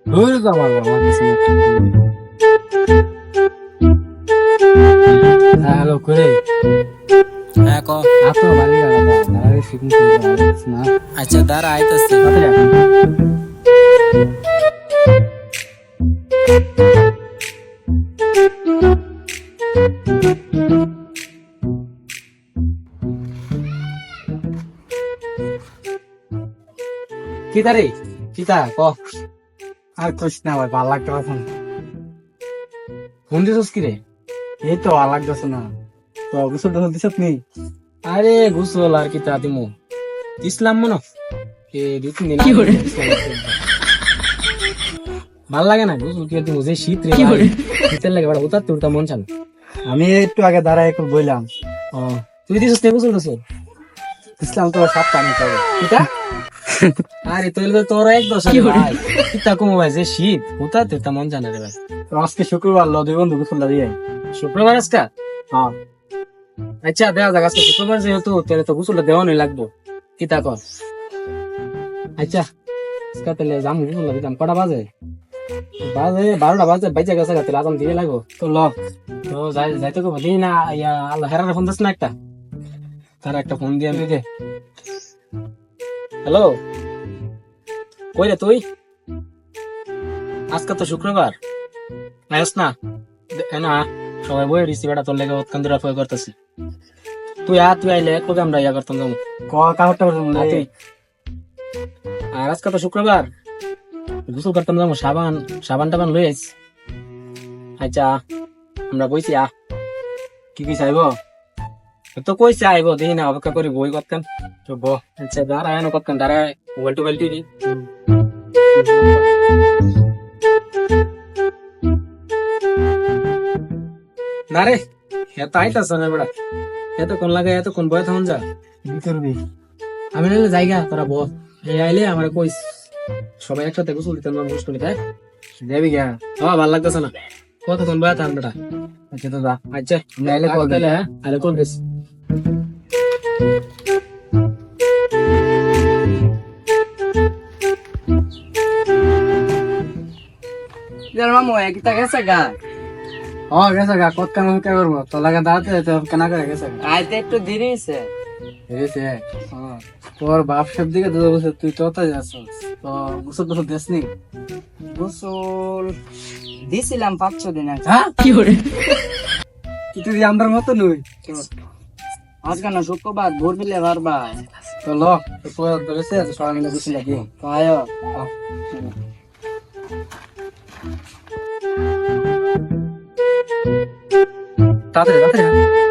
ধরে তো আমার আমার কাছে হ্যালো করে হ্যাঁ ক। আপনার বাড়ি আলাদা দাঁড়ালে শিখুন না আচ্ছা দাঁড়া আইতাছি। কিতা রে কিতা ক আর কইস না ভাই, ভালো লাগতেছে না। ফোন দিছস কি রে? এই তো ভালো লাগতেছে না। তো গোসল টোসল দিছত নি? আরে গোসল আর কিতা দিমু ইসলাম মনো এ দুই তিন দিন ভাল লাগে না গোসল কি দিমু যে শীত রে ভাই, শীতের লাগে বড় উতার তুরতা মন চাল। আমি একটু আগে দাঁড়ায় একটু বইলাম, ও তুই দিছস তে গোসল দিছস ইসলাম তো সাত পানি খাবে। কিতা? আরে তুই তো তোর এক দশ ভাই কিতা কমো ভাই যে শীত উতার তুরতা মন জানা রে ভাই। তো আজকে শুক্রবার ল, দুই বন্ধু গোসলটা দিয়ে। শুক্রবার আজকা হ্যাঁ আচ্ছা দেওয়া যাক আজকে শুক্রবার যেহেতু তাহলে তো গোসলটা দেওয়ানই লাগবো। কিতা কর আচ্ছা আজকে তাহলে যাম গোসল দিতাম কটা বাজে? বাজে 12টা বাজে বাইজা গেছে তাহলে আজান দিয়ে লাগবো তো ল। তো যাইতে কো দিই না ইয়া আল্লাহ হেরার ফোন দিস না একটা তার একটা ফোন দিয়ে আমি দে। হ্যালো কই রে তুই? আজকে তো শুক্রবার আয়স না না সবাই বই রিসিভারটা তোর লেগে উৎকান দূরা ফয় করতেছে। তুই আইলে কবে আমরা ইয়া করতাম যাবো কাহরটা তুই। আর আজকে তো শুক্রবার গোসল করতাম যাবো সাবান টাবান লই আইস। আচ্ছা আমরা বইছি কি কি চাইব? তো কইছে আইব দেখি না অপেক্ষা করি বই করতাম। তো ব আচ্ছা দাঁড়ায় না করতাম দাঁড়ায় মোবাইল টোবাইল টিভি না রে এত আইতাছ না বেড়া এতক্ষণ লাগে এতক্ষণ বয়ে থাকুন যা কি করবি? আমি নাহলে জায়গা তোরা বল এই আইলে আমার কইস সবাই একসাথে গোসল দিতাম না গোসল করি তাই যাবি গা? ভালো লাগতেছে না কতক্ষণ বয়ে থাকুন বেটা। আচ্ছা তো যা। আচ্ছা আমি আইলে কল দিই। তাহলে হ্যাঁ আইলে কল দিস। মামু একটা গেছে গা ও গেছে গা, কত কাম কে করবো? তো লাগা দাঁড়াতে তো কেনা করে গেছে গা। আইতে একটু দেরি হয়েছে। গেছে তোর বাপ সব দিকে তো বসে, তুই তোতে যাচ্ছ তো গোসল টোসল দিস নি? গোসল দিছিলাম 5-6 দিন আগে। হ্যাঁ কি তুই আমার মতো নই? আজকে না শুক্রবার ভোর মিলে পারবা তো ল তোর ধরেছে সবাই মিলে গোসল লাগি। কায় তাড়াতাড়ি তাড়াতাড়ি